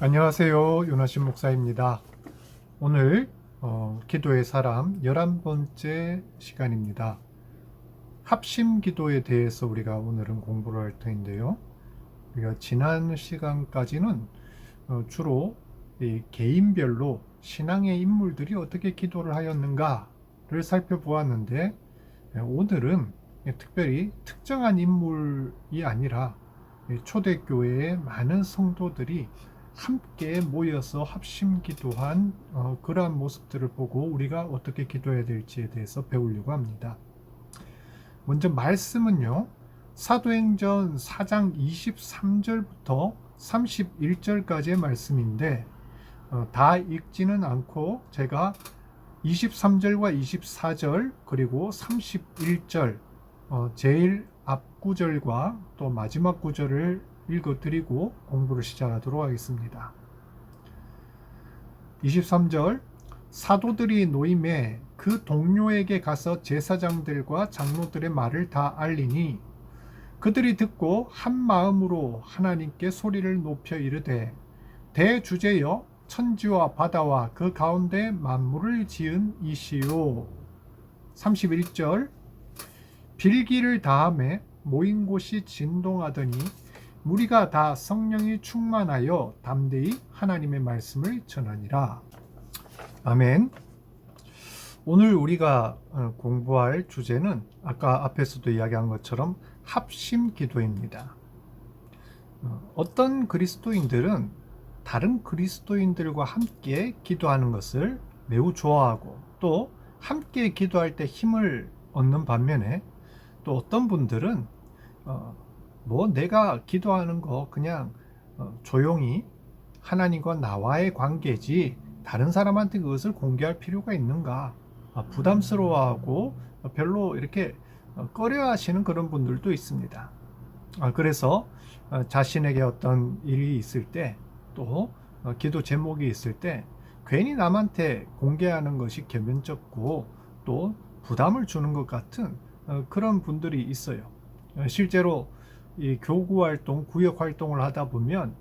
안녕하세요. 윤하신 목사입니다. 오늘 기도의 사람 11번째 시간입니다. 합심 기도에 대해서 우리가 오늘은 공부를 할 터인데요. 우리가 지난 시간까지는 주로 이 개인별로 신앙의 인물들이 어떻게 기도를 하였는가를 살펴보았는데, 오늘은 특별히 특정한 인물이 아니라 초대교회의 많은 성도들이 함께 모여서 합심 기도한 그러한 모습들을 보고 우리가 어떻게 기도해야 될지에 대해서 배우려고 합니다. 먼저 말씀은요, 사도행전 4장 23절부터 31절까지의 말씀인데, 다 읽지는 않고 제가 23절과 24절 그리고 31절 제일 앞 구절과 또 마지막 구절을 읽어드리고 공부를 시작하도록 하겠습니다. 23절, 사도들이 노임에 그 동료에게 가서 제사장들과 장로들의 말을 다 알리니 그들이 듣고 한 마음으로 하나님께 소리를 높여 이르되, 대주제여 천지와 바다와 그 가운데 만물을 지은 이시요. 31절, 빌기를 다함에 모인 곳이 진동하더니 무리가 다 성령이 충만하여 담대히 하나님의 말씀을 전하니라. 아멘. 오늘 우리가 공부할 주제는 아까 앞에서도 이야기한 것처럼 합심 기도입니다. 어떤 그리스도인들은 다른 그리스도인들과 함께 기도하는 것을 매우 좋아하고 또 함께 기도할 때 힘을 얻는 반면에, 또 어떤 분들은 내가 기도하는 거 그냥 조용히 하나님과 나와의 관계지 다른 사람한테 그것을 공개할 필요가 있는가, 부담스러워하고 별로 이렇게 꺼려하시는 그런 분들도 있습니다. 그래서 자신에게 어떤 일이 있을 때, 또 기도 제목이 있을 때 괜히 남한테 공개하는 것이 겸연쩍고 또 부담을 주는 것 같은 그런 분들이 있어요. 실제로 이 교구 활동, 구역 활동을 하다 보면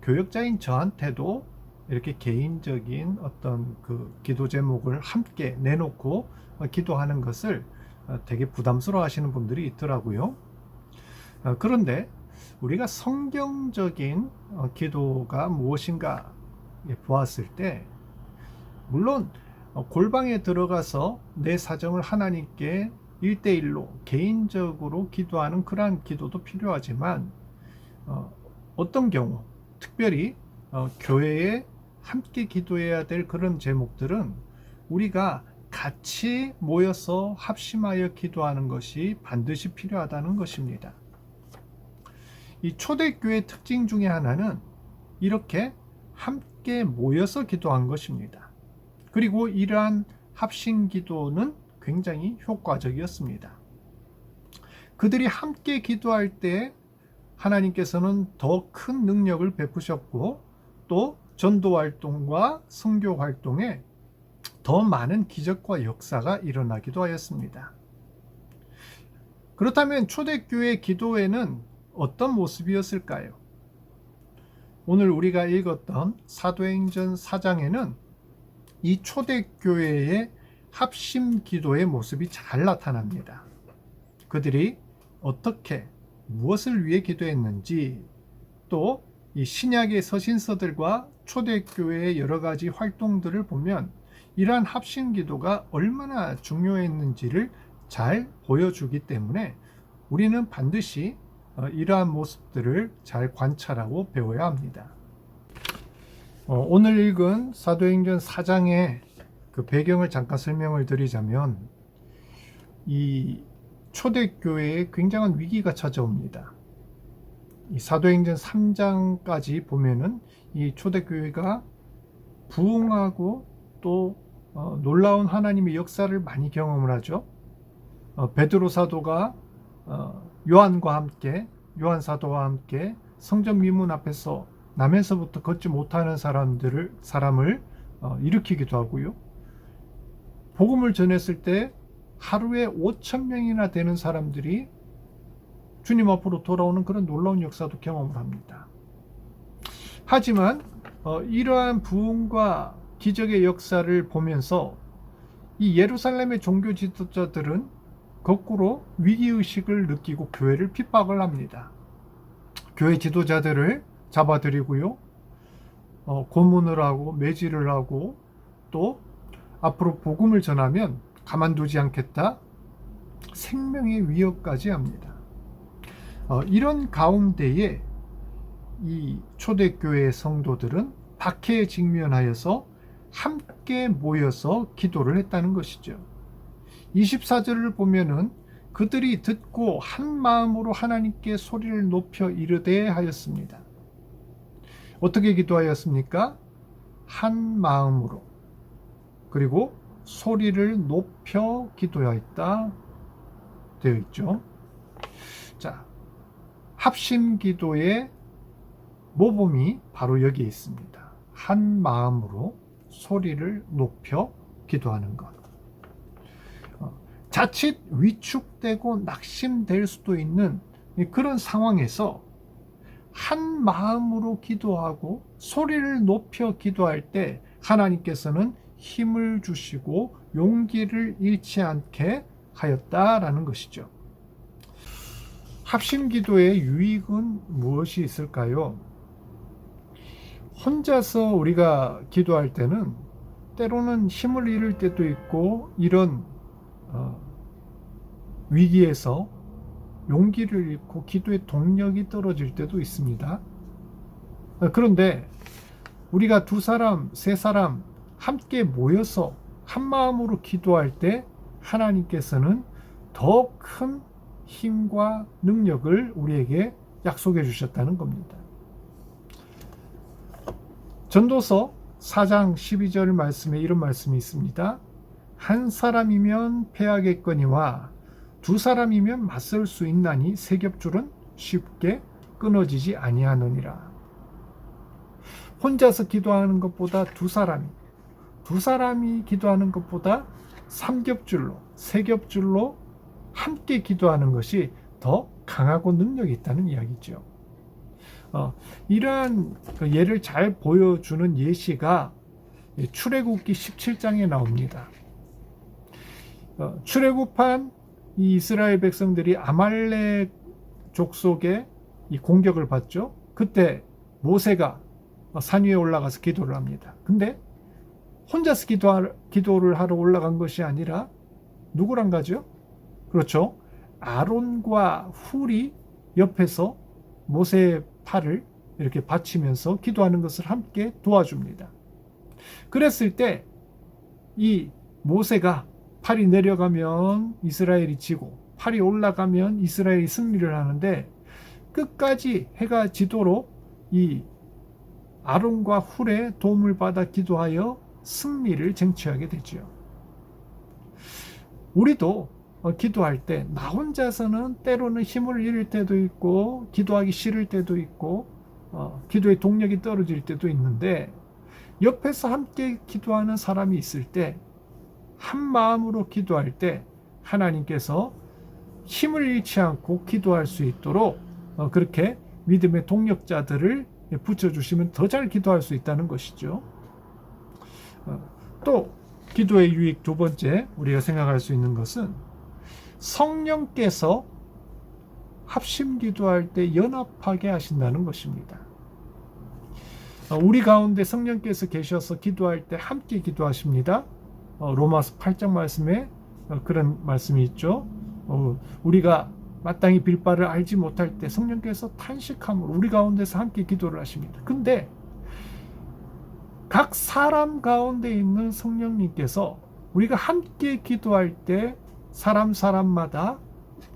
교역자인 저한테도 이렇게 개인적인 어떤 그 기도 제목을 함께 내놓고 기도하는 것을 되게 부담스러워 하시는 분들이 있더라고요. 그런데 우리가 성경적인 기도가 무엇인가 보았을 때, 물론 골방에 들어가서 내 사정을 하나님께 1대1로 개인적으로 기도하는 그러한 기도도 필요하지만, 어떤 경우 특별히 교회에 함께 기도해야 될 그런 제목들은 우리가 같이 모여서 합심하여 기도하는 것이 반드시 필요하다는 것입니다. 이 초대교회 특징 중에 하나는 이렇게 함께 모여서 기도한 것입니다. 그리고 이러한 합심 기도는 굉장히 효과적이었습니다. 그들이 함께 기도할 때 하나님께서는 더 큰 능력을 베푸셨고, 또 전도 활동과 선교 활동에 더 많은 기적과 역사가 일어나기도 하였습니다. 그렇다면 초대교회 기도회는 어떤 모습이었을까요? 오늘 우리가 읽었던 사도행전 4장에는 이 초대교회의 합심 기도의 모습이 잘 나타납니다. 그들이 어떻게 무엇을 위해 기도했는지, 또 이 신약의 서신서들과 초대교회의 여러 가지 활동들을 보면 이러한 합심 기도가 얼마나 중요했는지를 잘 보여주기 때문에 우리는 반드시 이러한 모습들을 잘 관찰하고 배워야 합니다. 오늘 읽은 사도행전 4장의 그 배경을 잠깐 설명을 드리자면, 이 초대교회에 굉장한 위기가 찾아옵니다. 이 사도행전 3장까지 보면은 이 초대교회가 부흥하고 또 놀라운 하나님의 역사를 많이 경험을 하죠. 베드로 사도가 요한 사도와 함께 성전 미문 앞에서 남에서부터 걷지 못하는 사람을 일으키기도 하고요. 복음을 전했을 때 하루에 5,000명이나 되는 사람들이 주님 앞으로 돌아오는 그런 놀라운 역사도 경험을 합니다. 하지만 이러한 부흥과 기적의 역사를 보면서 이 예루살렘의 종교 지도자들은 거꾸로 위기의식을 느끼고 교회를 핍박을 합니다. 교회 지도자들을 잡아들이고요, 고문을 하고 매질을 하고, 또 앞으로 복음을 전하면 가만두지 않겠다, 생명의 위협까지 합니다. 이런 가운데에 이 초대교회 성도들은 박해에 직면하여서 함께 모여서 기도를 했다는 것이죠. 24절을 보면은 그들이 듣고 한 마음으로 하나님께 소리를 높여 이르되 하였습니다. 어떻게 기도하였습니까? 한 마음으로, 그리고 소리를 높여 기도하였다 되어 있죠. 자, 합심 기도의 모범이 바로 여기에 있습니다. 한 마음으로 소리를 높여 기도하는 것. 자칫 위축되고 낙심될 수도 있는 그런 상황에서 한 마음으로 기도하고 소리를 높여 기도할 때 하나님께서는 힘을 주시고 용기를 잃지 않게 하였다라는 것이죠. 합심 기도의 유익은 무엇이 있을까요? 혼자서 우리가 기도할 때는 때로는 힘을 잃을 때도 있고, 이런 위기에서 용기를 잃고 기도의 동력이 떨어질 때도 있습니다. 그런데 우리가 두 사람, 세 사람 함께 모여서 한 마음으로 기도할 때 하나님께서는 더 큰 힘과 능력을 우리에게 약속해 주셨다는 겁니다. 전도서 4장 12절 말씀에 이런 말씀이 있습니다. 한 사람이면 패하겠거니와 두 사람이면 맞설 수 있나니 세 겹줄은 쉽게 끊어지지 아니하느니라. 혼자서 기도하는 것보다 두 사람이 기도하는 것보다 3겹줄로, 3겹줄로 함께 기도하는 것이 더 강하고 능력이 있다는 이야기죠. 이러한 예를 잘 보여주는 예시가 출애굽기 17장에 나옵니다. 출애굽한 이 이스라엘 백성들이 아말렉 족속의 이 공격을 받죠. 그때 모세가 산 위에 올라가서 기도를 합니다. 근데 혼자서 기도를 하러 올라간 것이 아니라 누구랑 가죠? 그렇죠. 아론과 훌이 옆에서 모세의 팔을 이렇게 받치면서 기도하는 것을 함께 도와줍니다. 그랬을 때 이 모세가 팔이 내려가면 이스라엘이 지고 팔이 올라가면 이스라엘이 승리를 하는데, 끝까지 해가 지도록 이 아론과 훌의 도움을 받아 기도하여 승리를 쟁취하게 되죠. 우리도 기도할 때 나 혼자서는 때로는 힘을 잃을 때도 있고, 기도하기 싫을 때도 있고, 기도의 동력이 떨어질 때도 있는데, 옆에서 함께 기도하는 사람이 있을 때, 한 마음으로 기도할 때 하나님께서 힘을 잃지 않고 기도할 수 있도록 그렇게 믿음의 동력자들을 붙여주시면 더 잘 기도할 수 있다는 것이죠. 또 기도의 유익 두 번째, 우리가 생각할 수 있는 것은 성령께서 합심 기도할 때 연합하게 하신다는 것입니다. 우리 가운데 성령께서 계셔서 기도할 때 함께 기도하십니다. 로마서 8장 말씀에 그런 말씀이 있죠. 우리가 마땅히 빌 바를 알지 못할 때 성령께서 탄식함으로 우리 가운데서 함께 기도를 하십니다. 근데 각 사람 가운데 있는 성령님께서 우리가 함께 기도할 때 사람마다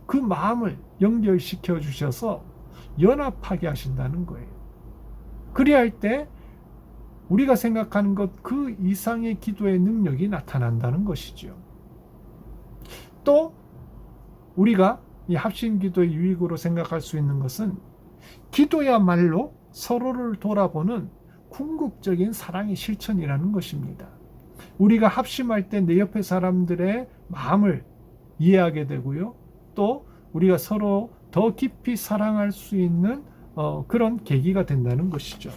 그 마음을 연결시켜 주셔서 연합하게 하신다는 거예요. 그리할 때 우리가 생각하는 것 그 이상의 기도의 능력이 나타난다는 것이죠. 또 우리가 이 합심 기도의 유익으로 생각할 수 있는 것은 기도야말로 서로를 돌아보는 궁극적인 사랑의 실천이라는 것입니다. 우리가 합심할 때 내 옆에 사람들의 마음을 이해하게 되고요. 또 우리가 서로 더 깊이 사랑할 수 있는 그런 계기가 된다는 것이죠.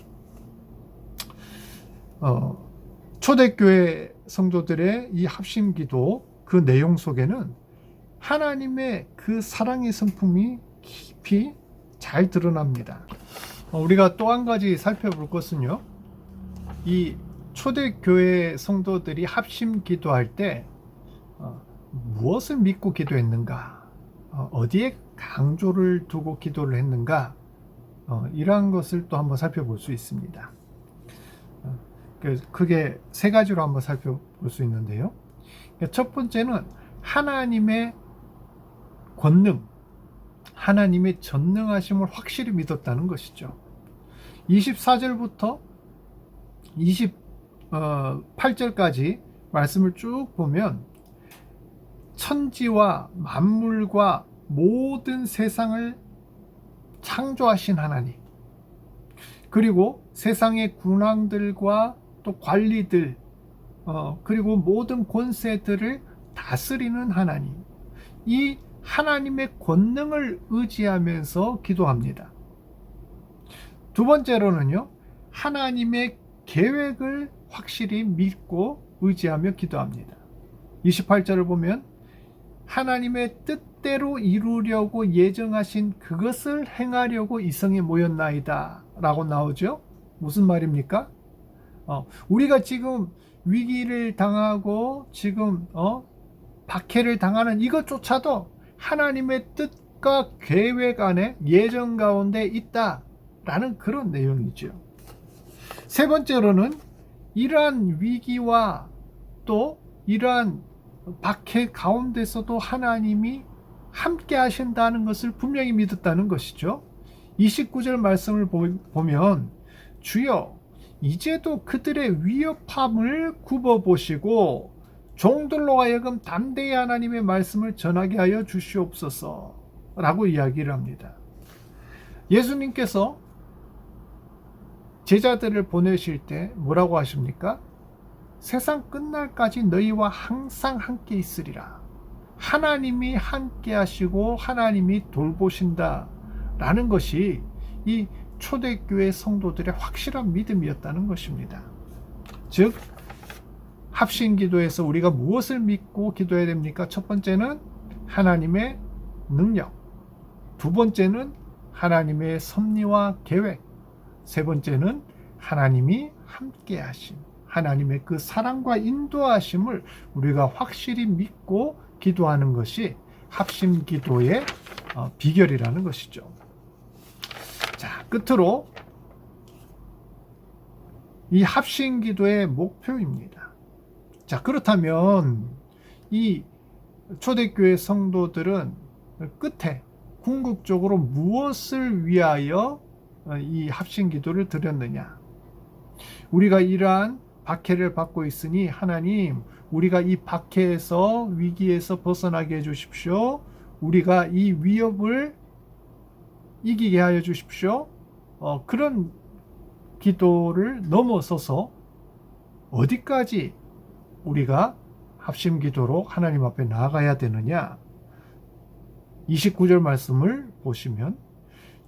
초대교회 성도들의 이 합심기도 그 내용 속에는 하나님의 그 사랑의 성품이 깊이 잘 드러납니다. 우리가 또 한 가지 살펴볼 것은요, 이 초대교회 성도들이 합심기도할 때 무엇을 믿고 기도했는가, 어디에 강조를 두고 기도를 했는가, 이러한 것을 또 한번 살펴볼 수 있습니다. 크게 세 가지로 한번 살펴볼 수 있는데요. 첫 번째는 하나님의 권능, 하나님의 전능하심을 확실히 믿었다는 것이죠. 24절부터 28절까지 말씀을 쭉 보면 천지와 만물과 모든 세상을 창조하신 하나님, 그리고 세상의 군왕들과 또 관리들, 그리고 모든 권세들을 다스리는 하나님, 이 하나님의 권능을 의지하면서 기도합니다. 두 번째로는요, 하나님의 계획을 확실히 믿고 의지하며 기도합니다. 28절을 보면 하나님의 뜻대로 이루려고 예정하신 그것을 행하려고 이성에 모였나이다 라고 나오죠. 무슨 말입니까? 우리가 지금 위기를 당하고 지금 박해를 당하는 이것조차도 하나님의 뜻과 계획 안에 예정 가운데 있다라는 그런 내용이죠. 세 번째로는 이러한 위기와 또 이러한 박해 가운데서도 하나님이 함께 하신다는 것을 분명히 믿었다는 것이죠. 29절 말씀을 보면 주여 이제도 그들의 위협함을 굽어보시고 종들로 하여금 담대히 하나님의 말씀을 전하게 하여 주시옵소서 라고 이야기를 합니다. 예수님께서 제자들을 보내실 때 뭐라고 하십니까? 세상 끝날까지 너희와 항상 함께 있으리라. 하나님이 함께 하시고 하나님이 돌보신다 라는 것이 이 초대교회 성도들의 확실한 믿음이었다는 것입니다. 즉 합심기도에서 우리가 무엇을 믿고 기도해야 됩니까? 첫 번째는 하나님의 능력, 두 번째는 하나님의 섭리와 계획, 세 번째는 하나님이 함께 하심, 하나님의 그 사랑과 인도하심을 우리가 확실히 믿고 기도하는 것이 합심기도의 비결이라는 것이죠. 자, 끝으로 이 합심기도의 목표입니다. 자, 그렇다면 이 초대교회 성도들은 끝에 궁극적으로 무엇을 위하여 이 합심기도를 드렸느냐? 우리가 이러한 박해를 받고 있으니 하나님, 우리가 이 박해에서 위기에서 벗어나게 해주십시오. 우리가 이 위협을 이기게 하여 주십시오. 그런 기도를 넘어서서 어디까지 우리가 합심기도로 하나님 앞에 나아가야 되느냐? 29절 말씀을 보시면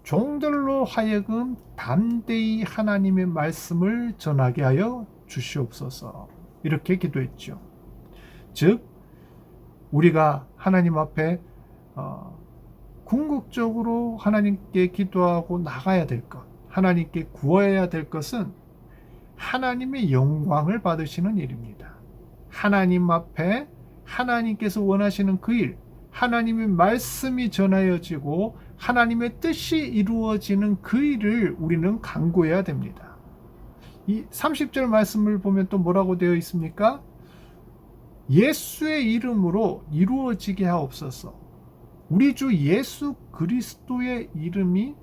종들로 하여금 담대히 하나님의 말씀을 전하게 하여 주시옵소서, 이렇게 기도했죠. 즉 우리가 하나님 앞에 궁극적으로 하나님께 기도하고 나가야 될 것, 하나님께 구해야 될 것은 하나님의 영광을 받으시는 일입니다. 하나님 앞에 하나님께서 원하시는 그 일, 하나님의 말씀이 전하여지고 하나님의 뜻이 이루어지는 그 일을 우리는 간구해야 됩니다. 이 30절 말씀을 보면 또 뭐라고 되어 있습니까? 예수의 이름으로 이루어지게 하옵소서. 우리 주 예수 그리스도의 이름이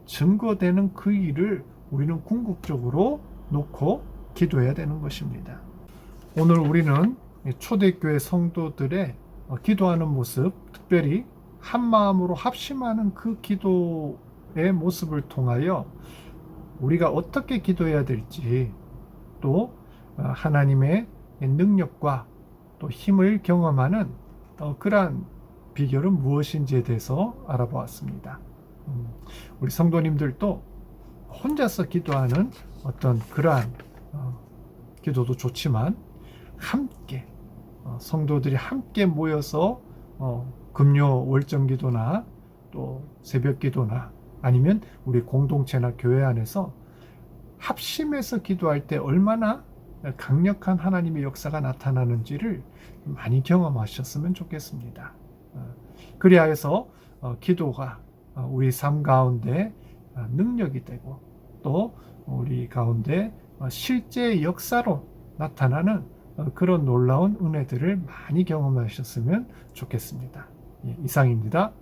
증거되는 그 일을 우리는 궁극적으로 놓고 기도해야 되는 것입니다. 오늘 우리는 초대교회 성도들의 기도하는 모습, 특별히 한 마음으로 합심하는 그 기도의 모습을 통하여 우리가 어떻게 기도해야 될지, 또 하나님의 능력과 또 힘을 경험하는 그러한 비결은 무엇인지에 대해서 알아보았습니다. 우리 성도님들도 혼자서 기도하는 어떤 그러한 기도도 좋지만 함께 성도들이 함께 모여서 금요 월정 기도나 또 새벽 기도나 아니면 우리 공동체나 교회 안에서 합심해서 기도할 때 얼마나 강력한 하나님의 역사가 나타나는지를 많이 경험하셨으면 좋겠습니다. 그리하여서 기도가 우리 삶 가운데 능력이 되고 또 우리 가운데 실제 역사로 나타나는 그런 놀라운 은혜들을 많이 경험하셨으면 좋겠습니다. 이상입니다.